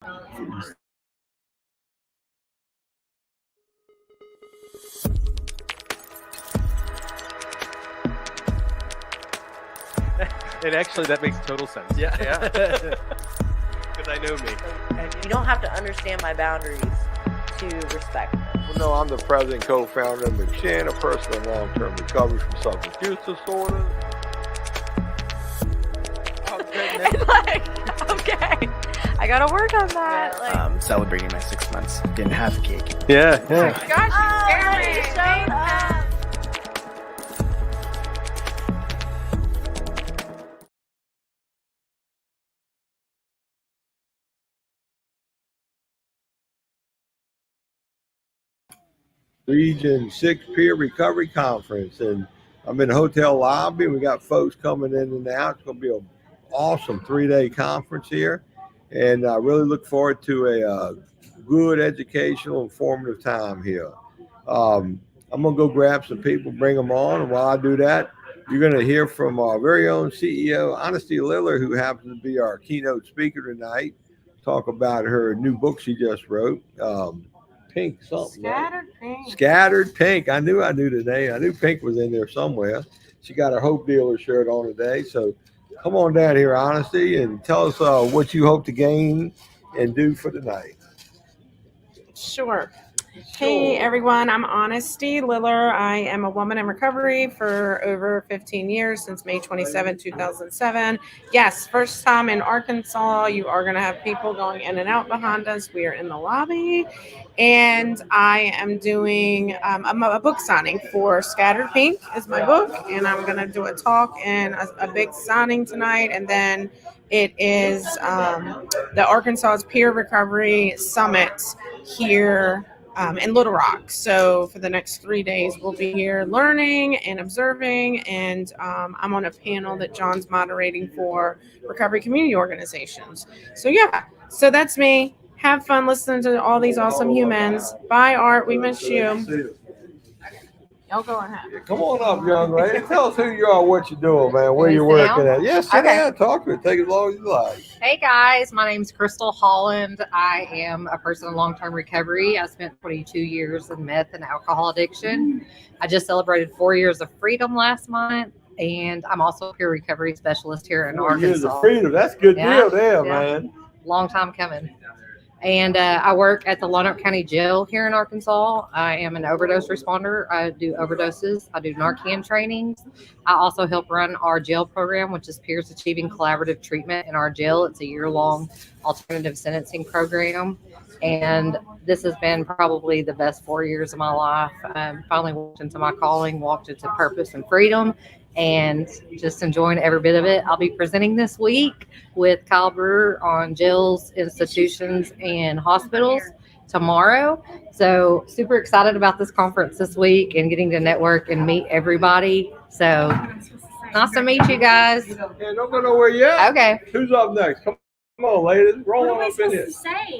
And actually, that makes total sense. Yeah. Because I know me. And you don't have to understand my boundaries to respect them. Well, no, I'm the president and co-founder of McShin, a person in long-term recovery from substance use disorder. Okay, I gotta work on that. Celebrating my 6 months. Didn't have a cake. Yeah. Gosh, you showed up. Region 6 Peer Recovery Conference, and I'm in the hotel lobby. We got folks coming in and out. It's going to be an awesome 3-day conference here, and I really look forward to a good educational, informative time here. I'm going to go grab some people, bring them on, and while I do that, you're going to hear from our very own CEO, Honesty Liller, who happens to be our keynote speaker tonight, talk about her new book she just wrote. Pink something. Scattered Pink. Scattered Pink. I knew today. I knew Pink was in there somewhere. She got her Hope Dealer shirt on today. So come on down here, Honesty, and tell us what you hope to gain and do for the night. Sure. Hey everyone, I'm Honesty Liller. I am a woman in recovery for over 15 years, since May 27, 2007. Yes, first time in Arkansas. You are going to have people going in and out behind us. We are in the lobby, and I am doing a book signing for Scattered Pink is my book, and I'm going to do a talk and a big signing tonight, and then it is the Arkansas Peer Recovery Summit here in Little Rock. So for the next 3 days, we'll be here learning and observing, and I'm on a panel that John's moderating for recovery community organizations. So yeah, so that's me. Have fun listening to all these awesome humans. Bye, Art. We miss you. Y'all go ahead. Come on up, young lady. Tell us who you are, what you're doing, man, where you're working at. Yes, sit down, talk to it. Take as long as you like. Hey guys, my name's Crystal Holland. I am a person in long-term recovery. I spent 22 years in meth and alcohol addiction. I just celebrated 4 years of freedom last month, and I'm also a peer recovery specialist here in 4 years Arkansas. of freedom. That's a good deal there, man. Long time coming. And I work at the Lonoke County Jail here in Arkansas. I am an overdose responder. I do overdoses. I do Narcan trainings. I also help run our jail program, which is Peers Achieving Collaborative Treatment in our jail. It's a year-long alternative sentencing program. And this has been probably the best 4 years of my life. Finally walked into my calling, walked into purpose and freedom, and just enjoying every bit of it. I'll be presenting this week with Kyle Brewer on jails, institutions, and hospitals tomorrow. So super excited about this conference this week and getting to network and meet everybody. So nice to meet you guys. Yeah, don't go nowhere yet. Okay. Who's up next? Come on, ladies. Roll on up in here.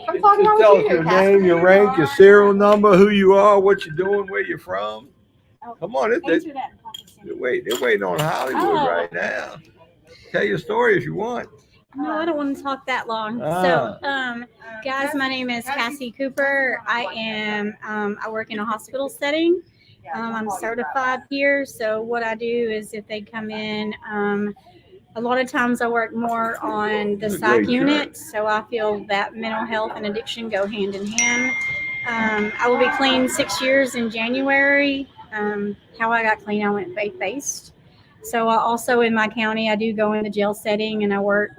I'm talking Just about tell us you, your Cassie. name, your rank, your serial number, who you are, what you're doing, where you're from. Come on, they're waiting on Hollywood right now. Tell your story if you want. No, I don't want to talk that long. So, guys, my name is Cassie Cooper. I work in a hospital setting. I'm certified here. So what I do is if they come in, a lot of times I work more on the psych unit. So I feel that mental health and addiction go hand in hand. I will be clean 6 years in January. How I got clean, I went faith-based. So also in my county, I do go in the jail setting, and I work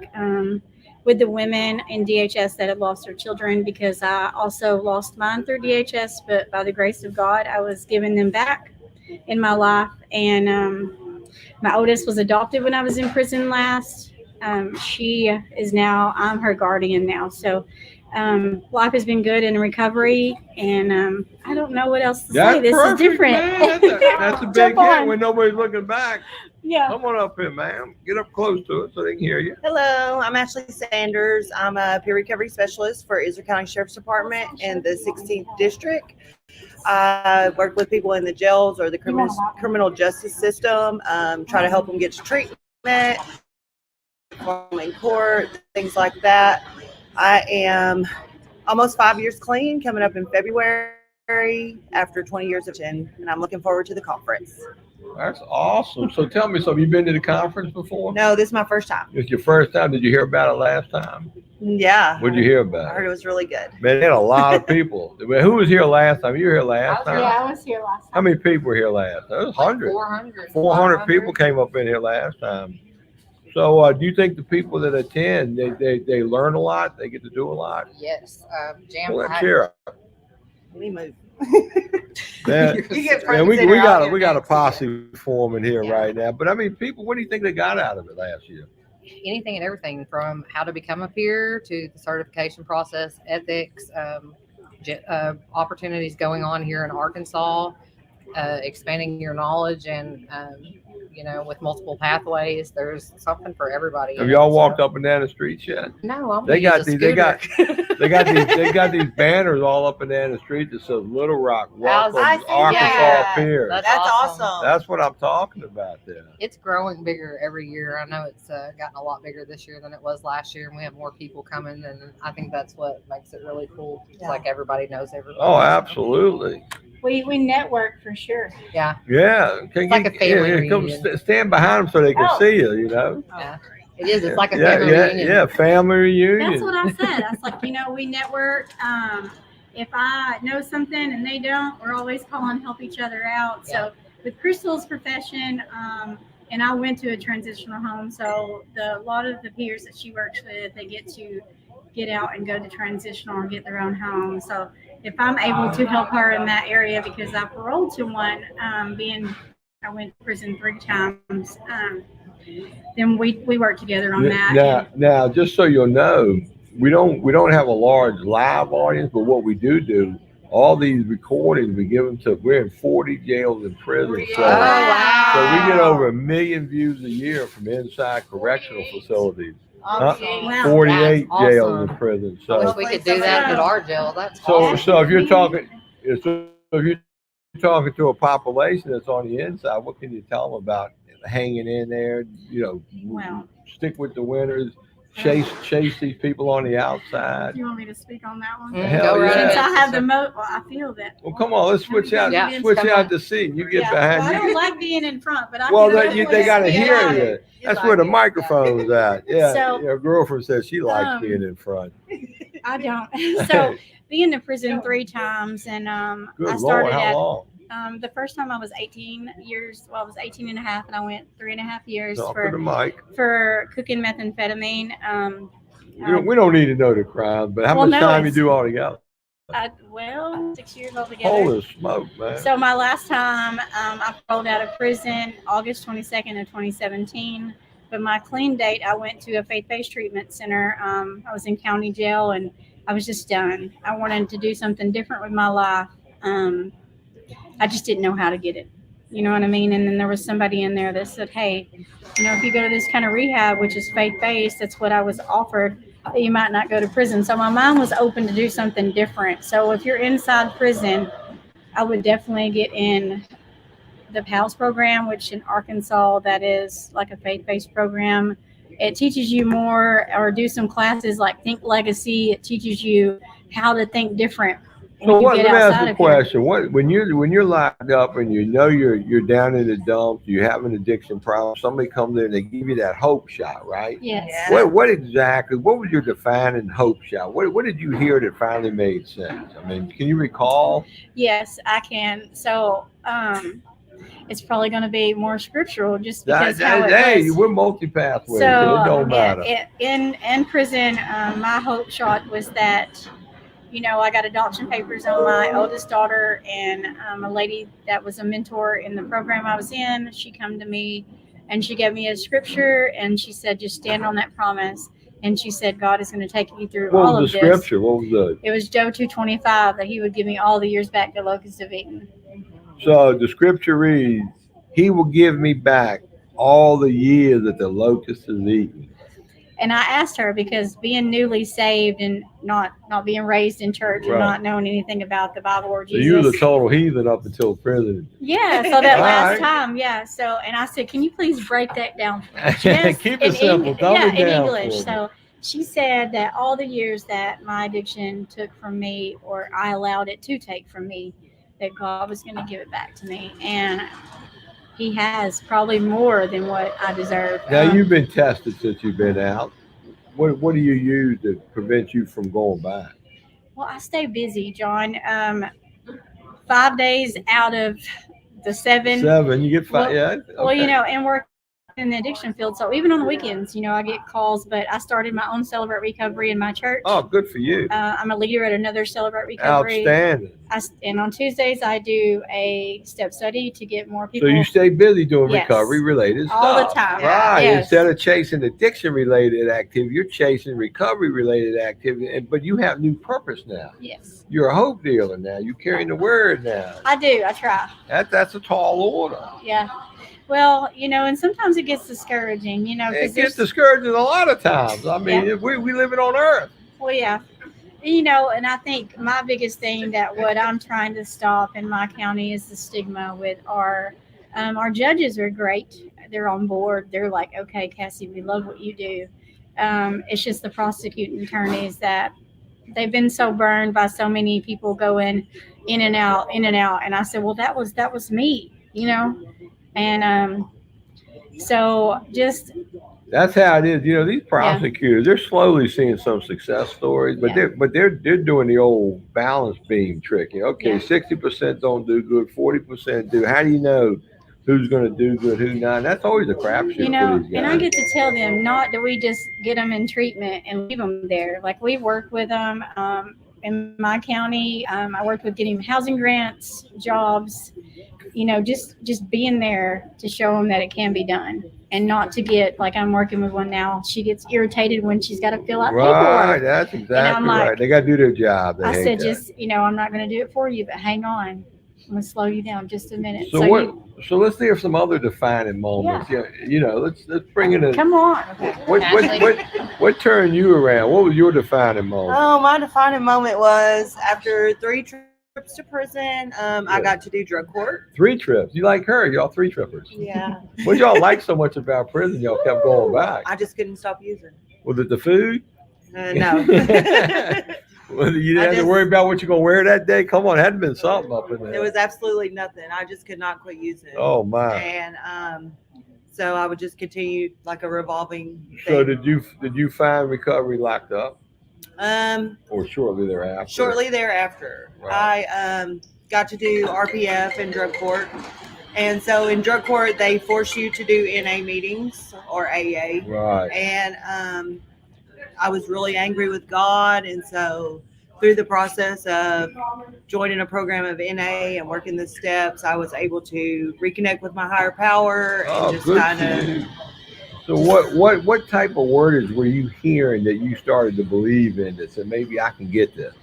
with the women in DHS that have lost their children, because I also lost mine through DHS, but by the grace of God, I was giving them back in my life. And my oldest was adopted when I was in prison last. She is now, I'm her guardian now. So life has been good in recovery, and I don't know what else to say. This is different. That's a big hit when nobody's looking back. Yeah. Come on up here, ma'am. Get up close to it so they can hear you. Hello, I'm Ashley Sanders. I'm a peer recovery specialist for Israel County Sheriff's Department in the 16th District. I work with people in the jails or the criminal justice system, try to help them get to treatment, in court, things like that. I am almost 5 years clean, coming up in February after 20 years of and I'm looking forward to the conference. That's awesome. So tell me, so have you been to the conference before? No, this is my first time. It's your first time. Did you hear about it last time? Yeah. What did you hear I about heard it? it was really good. Man, they had a lot of people. Who was here last time? You were here last time? Yeah, I was here last How time. many people were here last time? It was 100. 400 people came up in here last time. So do you think the people that attend, they learn a lot? They get to do a lot? Yes. Jam Well, let's packed. hear it. Let me move. Man, You get man, we center out got here we got a next to you. posse forming here Yeah. right now. But I mean, people, what do you think they got out of it last year? Anything and everything from how to become a peer to the certification process, ethics, opportunities going on here in Arkansas, expanding your knowledge, and with multiple pathways, there's something for everybody. Have y'all walked up and down the streets yet? No, I'm They gonna got use a these. They got scooter. they got these banners all up and down the street that says Little Rock welcomes I see Arkansas that. Pier. That's That's awesome. awesome. That's what I'm talking about there. It's growing bigger every year. I know it's gotten a lot bigger this year than it was last year, and we have more people coming, and I think that's what makes it really cool. It's Yeah. like everybody knows everybody. Oh, absolutely. We network for sure. Yeah. Yeah. Can like a family come reunion. stand behind them so they can Oh. see you, you know? Yeah. It is. It's like a yeah, family yeah, reunion. yeah, family reunion. That's what I said. I was like, we network. If I know something and they don't, we're always calling to help each other out. So with Crystal's profession, and I went to a transitional home, so a lot of the peers that she works with, they get to get out and go to transitional or get their own home. So if I'm able to help her in that area, because I paroled to one, I went to prison 3 times, then we work together on that. Now, just so you'll know, we don't have a large live audience, but what we do, all these recordings we give them to. We're in 40 jails and prisons, so, wow. so we get over 1 million views a year from inside correctional facilities. Awesome. Wow. 48 That's jails awesome. and prisons. I wish So, we could do that at our jail. That's so, awesome. so if you're talking to a population that's on the inside, what can you tell them about hanging in there? Well, Stick with the winners. Chase these people on the outside. do you want me to speak on that one? Hell Go right yeah. Since I ahead. have the most, well, I feel that. Well, come on, let's switch out. Yeah. Switch Come out on. the seat. You get Well, I behind. don't like being in front, but I Well, can they got to always hear be you. out. That's where the microphone's at. Yeah, So- your girlfriend says she likes Um, being in front. I don't. So being to prison 3 times, and Good I Lord, started how at long? the first time I was 18 years. Well, I was 18 and a half, and I went 3.5 years Talk to the mic. for cooking methamphetamine. We don't need to know the crime, but how Well, much no, time you it's- do all together? 6 years altogether. Holy smoke, man! So my last time, I rolled out of prison August 22nd of 2017. But my clean date, I went to a faith-based treatment center. I was in county jail, and I was just done. I wanted to do something different with my life. I just didn't know how to get it. You know what I mean? And then there was somebody in there that said, hey, if you go to this kind of rehab, which is faith-based, that's what I was offered, you might not go to prison. So my mind was open to do something different. So if you're inside prison, I would definitely get in the PALS program, which in Arkansas, that is like a faith-based program. It teaches you more, or do some classes like Think Legacy. It teaches you how to think different. So when you let get me ask outside you a of here. question. When you're locked up and you're down in the dumps, you have an addiction problem, somebody comes in and they give you that hope shot, right? Yes. Yeah. What was your defining hope shot? What did you hear that finally made sense? I mean, can you recall? Yes, I can. So it's probably going to be more scriptural, just because how it Hey, was. we're multi-pathways, so So it don't matter. in prison, my hope shot was that, I got adoption papers on my oldest daughter, and a lady that was a mentor in the program I was in, she come to me and she gave me a scripture, and she said, just stand on that promise. And she said, God is going to take you through What all was of the this. scripture? What was the? It was Job 2:25, that he would give me all the years back the locusts have eaten. So the scripture reads, "He will give me back all the years that the locust has eaten." And I asked her, because being newly saved and not being raised in church and Right. not knowing anything about the Bible or So you was Jesus. a total heathen up until prison. Yeah, so that All last right. time, yeah. So, and I said, can you please break that down for me? Keep it simple. Dumb it in down English. for me. So she said that all the years that my addiction took from me, or I allowed it to take from me, that God was going to give it back to me. And he has, probably more than what I deserve. Now, you've been tested since you've been out. What do you use to prevent you from going back? Well, I stay busy, John. 5 days out of the 7. 7, you get 5. Well, Yeah. Well, okay. and work in the addiction field. So even on the weekends, I get calls, but I started my own Celebrate Recovery in my church. Oh, good for you. I'm a leader at another Celebrate Recovery. Outstanding. And on Tuesdays, I do a step study to get more people. So you stay busy doing Yes. recovery-related stuff. All the time. Right. Yes. Instead of chasing addiction-related activity, you're chasing recovery-related activity. But you have new purpose now. Yes. You're a hope dealer now. You're carrying the word now. I do. I try. That's a tall order. Yeah. Well, and sometimes it gets discouraging, It gets discouraging a lot of times. I mean, we live it on earth. Well, yeah. And I think my biggest thing that what I'm trying to stop in my county is the stigma with our judges are great. They're on board. They're like, okay, Cassie, we love what you do. It's just the prosecuting attorneys that they've been so burned by so many people going in and out. And I said, well, that was me, And so just that's how it is. These prosecutors, they're slowly seeing some success stories, but they're doing the old balance beam trick. Okay, 60% don't do good, 40% do. How do you know who's going to do good, who's not? And that's always a crapshoot for these guys. And I get to tell them, not that we just get them in treatment and leave them there. Like, we work with them in my county. I worked with getting housing grants, jobs, just being there to show them that it can be done. And not to get, like, I'm working with one now, she gets irritated when she's got to fill out paperwork. Right, that's exactly right. They got to do their job. I said, just, I'm not going to do it for you, but hang on. I'm going to slow you down just a minute. So let's hear some other defining moments. Yeah. Let's bring it in. Come on. What turned you around? What was your defining moment? Oh, my defining moment was after 3 trips to prison. I got to do drug court. 3 trips. You like her? Y'all 3 trippers. Yeah. What y'all like so much about prison? Y'all kept going back. I just couldn't stop using. Was it the food? No. Well, you didn't have to worry about what you're gonna wear that day. Come on, it had to been something up in there. There was absolutely nothing. I just could not quit using. Oh my! And so I would just continue like a revolving thing. So did you find recovery locked up? Or shortly thereafter? Shortly thereafter, right. I got to do RPF in drug court, and so in drug court they force you to do NA meetings or AA. Right. And I was really angry with God, and so through the process of joining a program of NA and working the steps, I was able to reconnect with my higher power and just kind of. So what type of wordage were you hearing that you started to believe in that said maybe I can get this?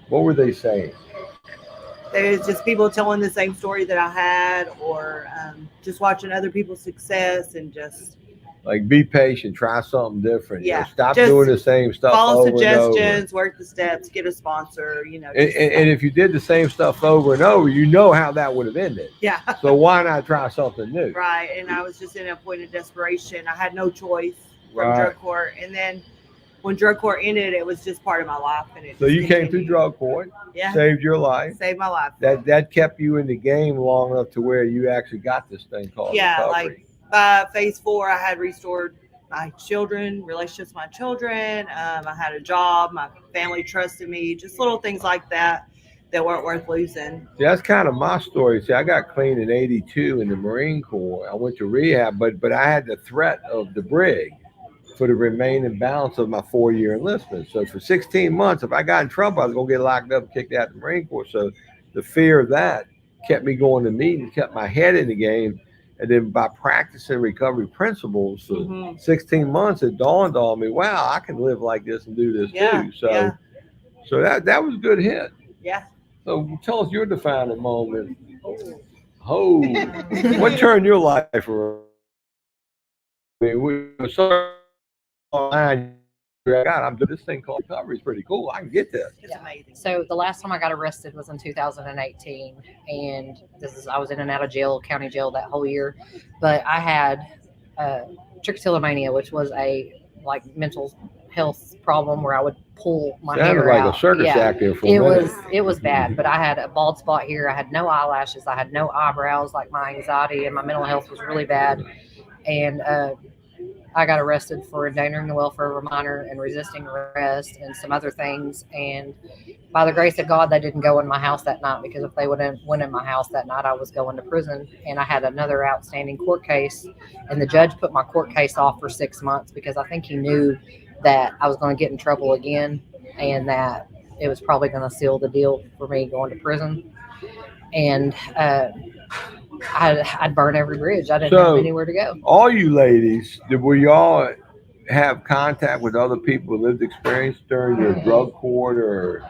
What were they saying? There's just people telling the same story that I had, or just watching other people's success and just. Like, be patient, try something different. Yeah. Stop doing the same stuff. Follow over suggestions, and over. work the steps, get a sponsor, And if you did the same stuff over and over, you know how that would have ended. Yeah. So why not try something new? Right. And I was just in a point of desperation. I had no choice from drug court. And then when drug court ended, it was just part of my life. And so you came through drug court. Yeah. Saved your life. Saved my life. That kept you in the game long enough to where you actually got this thing called recovery. Like by phase 4, I had restored my children, relationships with my children. I had a job. My family trusted me. Just little things like that weren't worth losing. See, that's kind of my story. See, I got clean in '82 in the Marine Corps. I went to rehab, but I had the threat of the brig for the remaining balance of my 4-year enlistment. So for 16 months, if I got in trouble, I was going to get locked up and kicked out of the Marine Corps. So the fear of that kept me going to meetings, kept my head in the game. And then by practicing recovery principles for 16 months, it dawned on me, wow, I can live like this and do this too. So that was a good hit. Yeah. So tell us your defining moment. What turned your life around? I mean, we were so online. I'm doing this thing called recovery. It's pretty cool. I can get this. It's amazing. So the last time I got arrested was in 2018, and I was in and out of jail, county jail, that whole year. But I had trichotillomania, which was a like mental health problem where I would pull my Sounded hair like out. a circus Yeah. actor for a It minute. was bad, but I had a bald spot here. I had no eyelashes. I had no eyebrows. Like my anxiety and my mental health was really bad. And I got arrested for endangering the welfare of a minor and resisting arrest and some other things. And by the grace of God, they didn't go in my house that night, because if they would have went in my house that night, I was going to prison. And I had another outstanding court case, and the judge put my court case off for 6 months because I think he knew that I was going to get in trouble again, and that it was probably going to seal the deal for me going to prison. And I'd burn every bridge. I didn't have anywhere to go. All you ladies, will y'all have contact with other people who lived experience during your drug court, or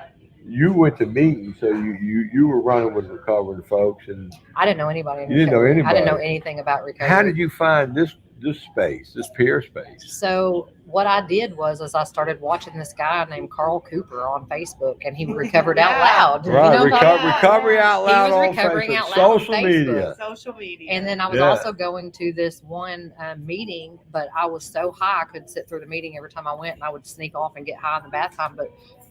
you went to meetings, so you were running with recovering folks, and I didn't know anybody. You didn't know anybody. I didn't know anything about recovery. How did you find this space, this peer space? So what I did was I started watching this guy named Carl Cooper on Facebook, and he recovered out loud. Right, You know about recovery out loud He was on recovering Facebook, out loud on social Facebook. media. Social media. And then I was also going to this one meeting, but I was so high I couldn't sit through the meeting every time I went, and I would sneak off and get high in the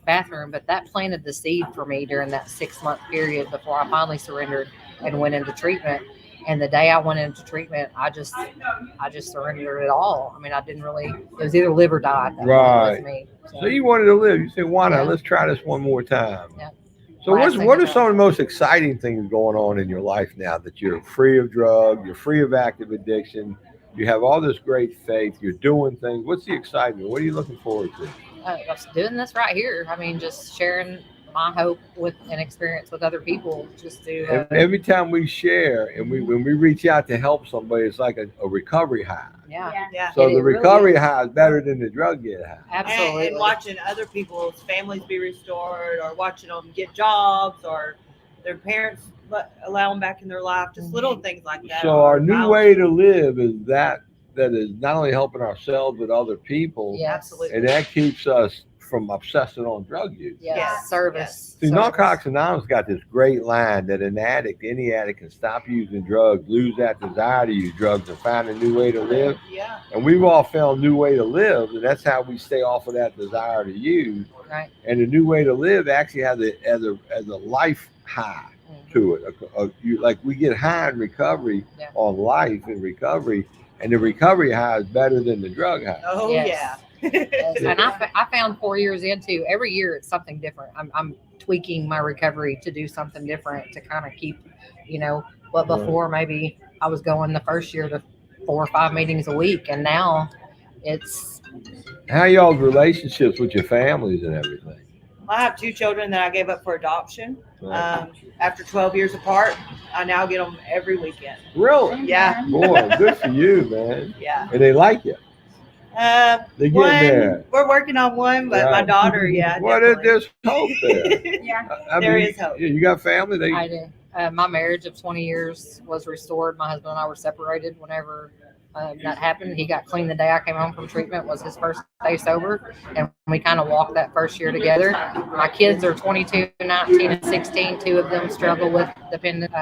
bathroom. But that planted the seed for me during that 6-month period before I finally surrendered and went into treatment. And the day I went into treatment, I just surrendered it all. I mean, I didn't really. It was either live or die. At that point with me. So you wanted to live. You said, "Why not? Let's try this one more time." Yeah. So what are some of the most exciting things going on in your life now that you're free of drug, you're free of active addiction, you have all this great faith, you're doing things? What's the excitement? What are you looking forward to? I was doing this right here. I mean, just sharing my hope with and experience with other people. Just to every time we share and when we reach out to help somebody, it's like a recovery high. Yeah. So And the it really recovery is. high is better than the drug get high. Absolutely. And watching other people's families be restored, or watching them get jobs, or their parents allow them back in their life, just little things like that. So our new way to live is that is not only helping ourselves but other people. Yeah, absolutely. And that keeps us from obsessing on drug use. Yes. Service. See, Narcotics Anonymous got this great line that any addict can stop using drugs, lose that desire to use drugs, and find a new way to live. Yeah. And we've all found a new way to live, and that's how we stay off of that desire to use. Right. And the new way to live actually has a life high to it. Like we get high in recovery on life in recovery, and the recovery high is better than the drug high. Oh Yes. Yes. And I found 4 years into every year it's something different. I'm tweaking my recovery to do something different to kind of keep, but before maybe I was going the first year to 4 or 5 meetings a week, and now it's. How y'all's relationships with your families and everything? I have 2 children that I gave up for adoption. After 12 years apart, I now get them every weekend. Really? Yeah. Boy, good for you, man. Yeah. And they like you. They get there. We're working on one, but my daughter, Well, there's hope there. There is hope. You got family? I do. My marriage of 20 years was restored. My husband and I were separated whenever that happened. He got clean the day I came home from treatment, was his first day sober, and we kind of walked that first year together. My kids are 22, 19, and 16. 2 of them struggle with dependent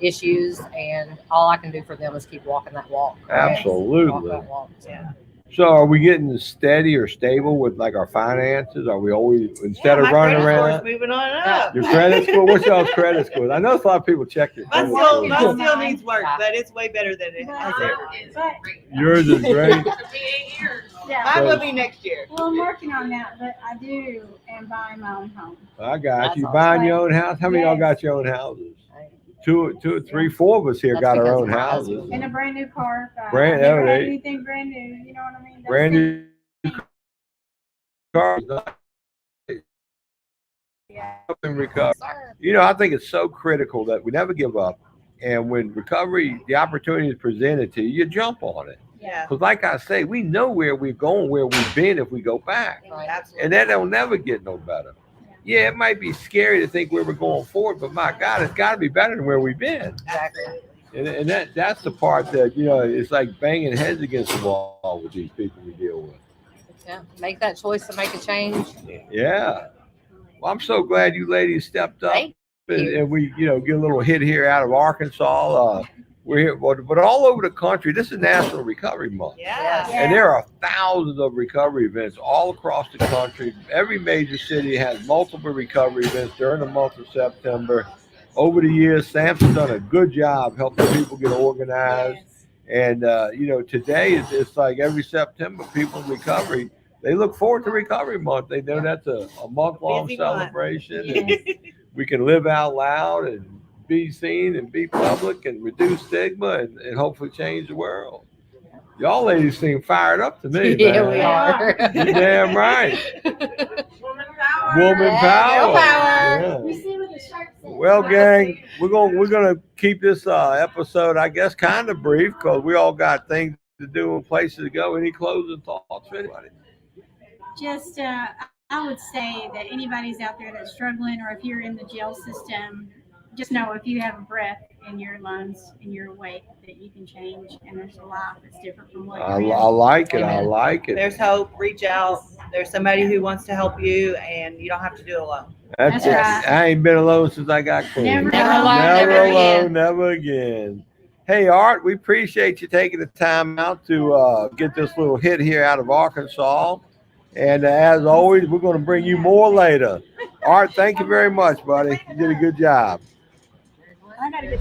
issues, and all I can do for them is keep walking that walk. Absolutely. Walk that walk. Yeah. So are we getting steady or stable with like our finances? Are we always, instead of my running credit around? score's moving on up. Your credit score? What's y'all's credit score? I know a lot of people check their credit score. My still needs work, but it's way better than it has ever been. Yours is great. Yeah. Mine will be next year. Well, I'm working on that, but I am buying my own home. I got That's you. awesome. Buying your own house? How many of y'all got your own houses? 2, 3, 4 of us here That's got our because own of my houses. husband. And a brand new car. Brand- I never had they- anything brand new. You know what I mean? That's Brand it. new cars. Yeah. In recovery. Sir. I think it's so critical that we never give up. And when recovery, the opportunity is presented to you, you jump on it. Yeah. Because like I say, we know where we're going, where we've been if we go back. Right. Absolutely. And that'll never get no better. Yeah, it might be scary to think where we're going forward, but my God, it's got to be better than where we've been. Exactly. And that's the part that, it's like banging heads against the wall with these people we deal with. Yeah. Make that choice to make a change. Yeah. Well, I'm so glad you ladies stepped up. Thank you. And we, get a little hit here out of Arkansas. we're here, but all over the country. This is National Recovery Month. Yeah. And there are thousands of recovery events all across the country. Every major city has multiple recovery events during the month of September. Over the years, SAMHSA's done a good job helping people get organized. And, today it's like every September, people in recovery, they look forward to Recovery Month. They know that's a month-long Busy month. celebration. And we can live out loud and be seen and be public and reduce stigma and hopefully change the world. Y'all ladies seem fired up to me, Yeah, man. we are. You damn right. Woman power. Woman power. power. Yeah. We see what the shark says. Well, gang, we're gonna keep this episode, I guess, kind of brief because we all got things to do and places to go. Any closing thoughts for anybody? Just, I would say that anybody's out there that's struggling, or if you're in the jail system, just know if you have a breath in your lungs, in your awake, that you can change, and there's a life that's different from what I you're in. like it. I Amen. like it. There's hope. Reach out. There's somebody who wants to help you, and you don't have to do it alone. That's That's it. right. I ain't been alone since I got clean. Never alone, Never never alone, again. never again. Hey, Art, we appreciate you taking the time out to get this little hit here out of Arkansas. And as always, we're going to bring you more later. Art, thank you very much, buddy. You did a good job. I gotta get